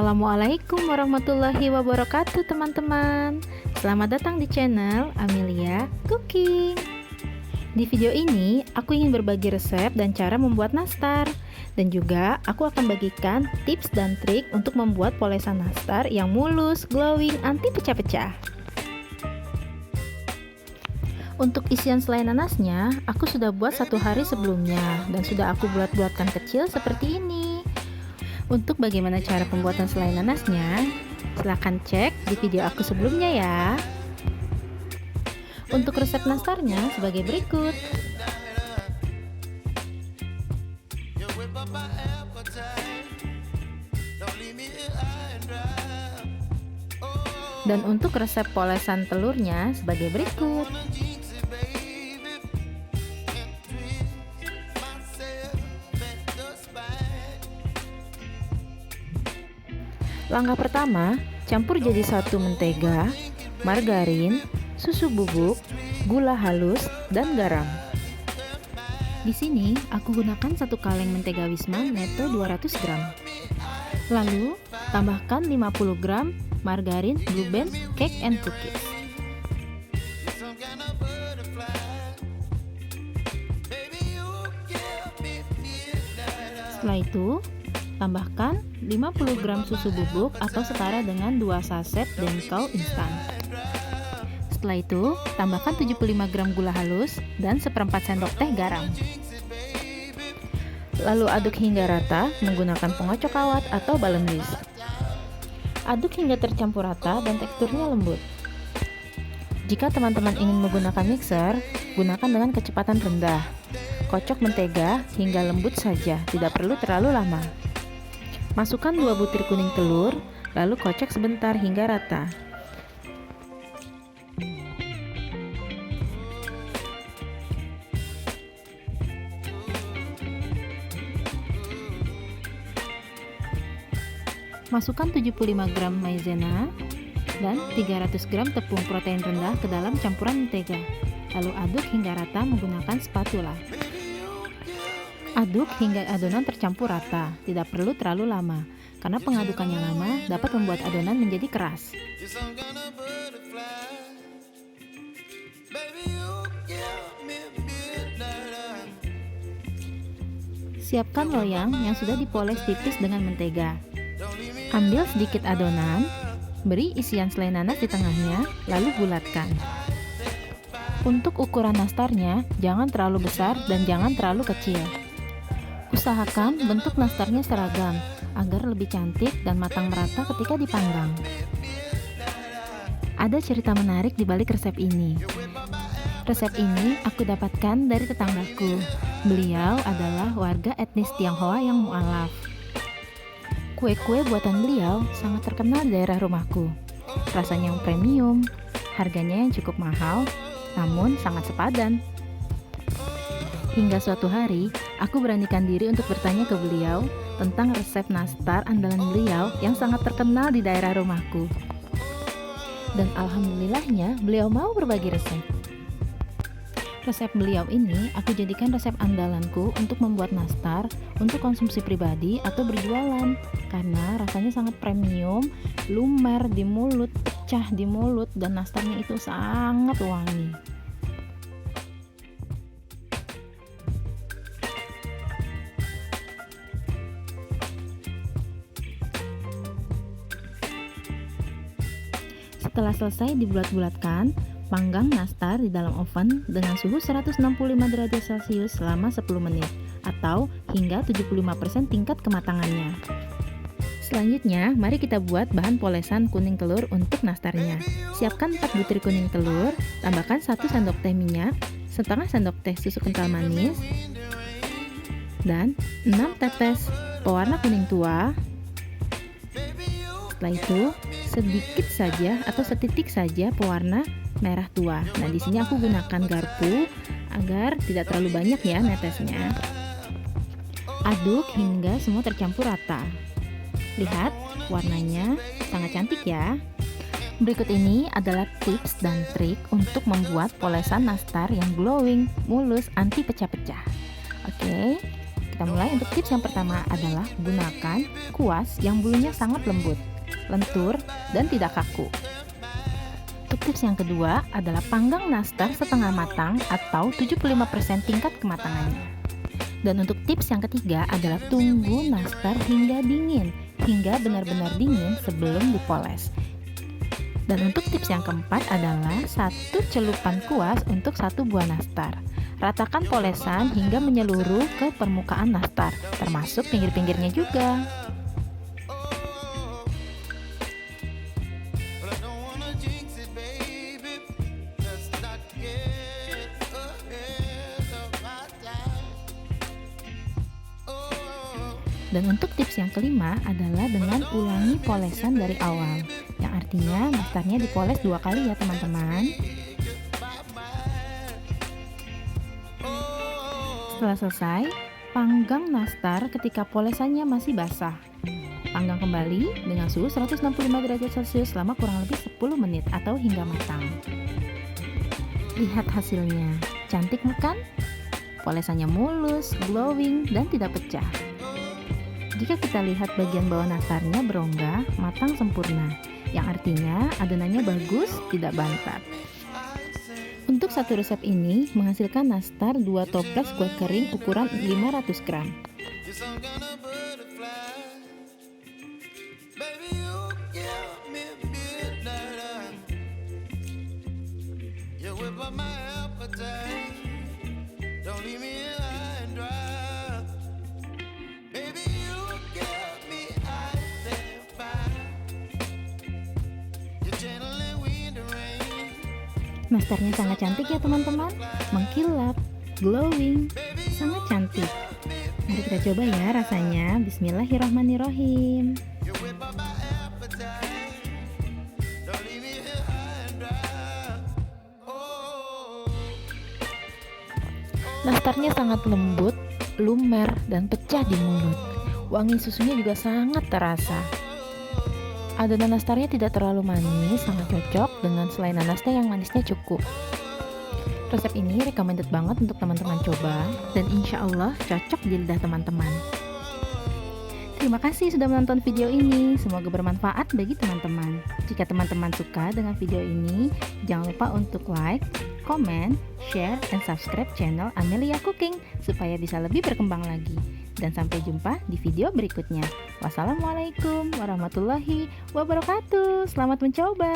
Assalamualaikum warahmatullahi wabarakatuh teman-teman. Selamat datang di channel Amelia Cooking. Di video ini aku ingin berbagi resep dan cara membuat nastar. Dan juga aku akan bagikan tips dan trik untuk membuat polesan nastar yang mulus, glowing, anti pecah-pecah. Untuk isian selai nanasnya, aku sudah buat 1 hari sebelumnya dan sudah aku bulat-bulatkan kecil seperti ini. Untuk bagaimana cara pembuatan selai nanasnya, silahkan cek di video aku sebelumnya ya. Untuk resep nastarnya sebagai berikut. Dan untuk resep polesan telurnya sebagai berikut. Langkah pertama, campur jadi satu mentega, margarin, susu bubuk, gula halus, dan garam. Di sini aku gunakan 1 kaleng mentega Wisman Neto 200 gram. Lalu, tambahkan 50 gram margarin Blue Band Cake and Cookies. Setelah itu, tambahkan 50 gram susu bubuk atau setara dengan 2 saset Denkau instan. Setelah itu, tambahkan 75 gram gula halus dan 1/4 sendok teh garam. Lalu aduk hingga rata menggunakan pengocok kawat atau balon whisk. Aduk hingga tercampur rata dan teksturnya lembut. Jika teman-teman ingin menggunakan mixer, gunakan dengan kecepatan rendah. Kocok mentega hingga lembut saja, tidak perlu terlalu lama. Masukkan 2 butir kuning telur, lalu kocok sebentar hingga rata. Masukkan 75 gram maizena dan 300 gram tepung protein rendah ke dalam campuran mentega. Lalu aduk hingga rata menggunakan spatula. Aduk hingga adonan tercampur rata, tidak perlu terlalu lama, karena pengadukannya lama dapat membuat adonan menjadi keras. Siapkan loyang yang sudah dipoles tipis dengan mentega. Ambil sedikit adonan, beri isian selai nanas di tengahnya, lalu bulatkan. Untuk ukuran nastarnya, jangan terlalu besar dan jangan terlalu kecil. Usahakan bentuk nastarnya seragam agar lebih cantik dan matang merata ketika dipanggang. Ada cerita menarik di balik resep ini. Resep ini aku dapatkan dari tetanggaku. Beliau adalah warga etnis Tionghoa yang mualaf. Kue-kue buatan beliau sangat terkenal di daerah rumahku. Rasanya yang premium, harganya yang cukup mahal, namun sangat sepadan. Hingga suatu hari, aku beranikan diri untuk bertanya ke beliau tentang resep nastar andalan beliau yang sangat terkenal di daerah rumahku. Dan alhamdulillahnya, beliau mau berbagi resep. Resep beliau ini aku jadikan resep andalanku untuk membuat nastar untuk konsumsi pribadi atau berjualan, karena rasanya sangat premium, lumer di mulut, pecah di mulut, dan nastarnya itu sangat wangi. Setelah selesai dibulat-bulatkan, panggang nastar di dalam oven dengan suhu 165 derajat Celcius selama 10 menit atau hingga 75% tingkat kematangannya. Selanjutnya, mari kita buat bahan polesan kuning telur untuk nastarnya. Siapkan 4 butir kuning telur, tambahkan 1 sendok teh minyak, setengah sendok teh susu kental manis, dan 6 tetes pewarna kuning tua. Setelah itu, sedikit saja atau setitik saja pewarna merah tua. Nah, di sini aku gunakan garpu agar tidak terlalu banyak ya netesnya. Aduk hingga semua tercampur rata. Lihat, warnanya sangat cantik ya. Berikut ini adalah tips dan trik untuk membuat polesan nastar yang glowing, mulus, anti pecah-pecah. Oke, kita kita mulai. Untuk tips yang pertama adalah gunakan kuas yang bulunya sangat lembut, lentur, dan tidak kaku. Untuk tips yang kedua adalah panggang nastar setengah matang atau 75% tingkat kematangannya. Dan untuk tips yang ketiga adalah tunggu nastar hingga dingin, hingga benar-benar dingin sebelum dipoles. Dan untuk tips yang keempat adalah 1 celupan kuas untuk 1 buah nastar. Ratakan polesan hingga menyeluruh ke permukaan nastar, termasuk pinggir-pinggirnya juga. Dan untuk tips yang kelima adalah dengan ulangi polesan dari awal, yang artinya nastarnya dipoles 2 kali ya teman-teman. Setelah selesai, panggang nastar ketika polesannya masih basah. Panggang kembali dengan suhu 165 derajat Celcius selama kurang lebih 10 menit atau hingga matang. Lihat hasilnya, cantik bukan? Polesannya mulus, glowing, dan tidak pecah. Jika kita lihat bagian bawah nastarnya berongga, matang sempurna, yang artinya adonannya bagus, tidak bantat. Untuk satu resep ini menghasilkan nastar 2 toples kue kering ukuran 500 gram. Nastarnya sangat cantik ya teman-teman, mengkilap, glowing, sangat cantik. Mari kita coba ya rasanya. Bismillahirrahmanirrahim. Nastarnya sangat lembut, lumer, dan pecah di mulut. Wangi susunya juga sangat terasa. Adonan nastarnya tidak terlalu manis, sangat cocok dengan selai nanasnya yang manisnya cukup. Resep ini recommended banget untuk teman-teman coba, dan insya Allah cocok di lidah teman-teman. Terima kasih sudah menonton video ini, semoga bermanfaat bagi teman-teman. Jika teman-teman suka dengan video ini, jangan lupa untuk like, comment, share, dan subscribe channel Amelia Cooking supaya bisa lebih berkembang lagi. Dan sampai jumpa di video berikutnya. Wassalamualaikum warahmatullahi wabarakatuh. Selamat mencoba.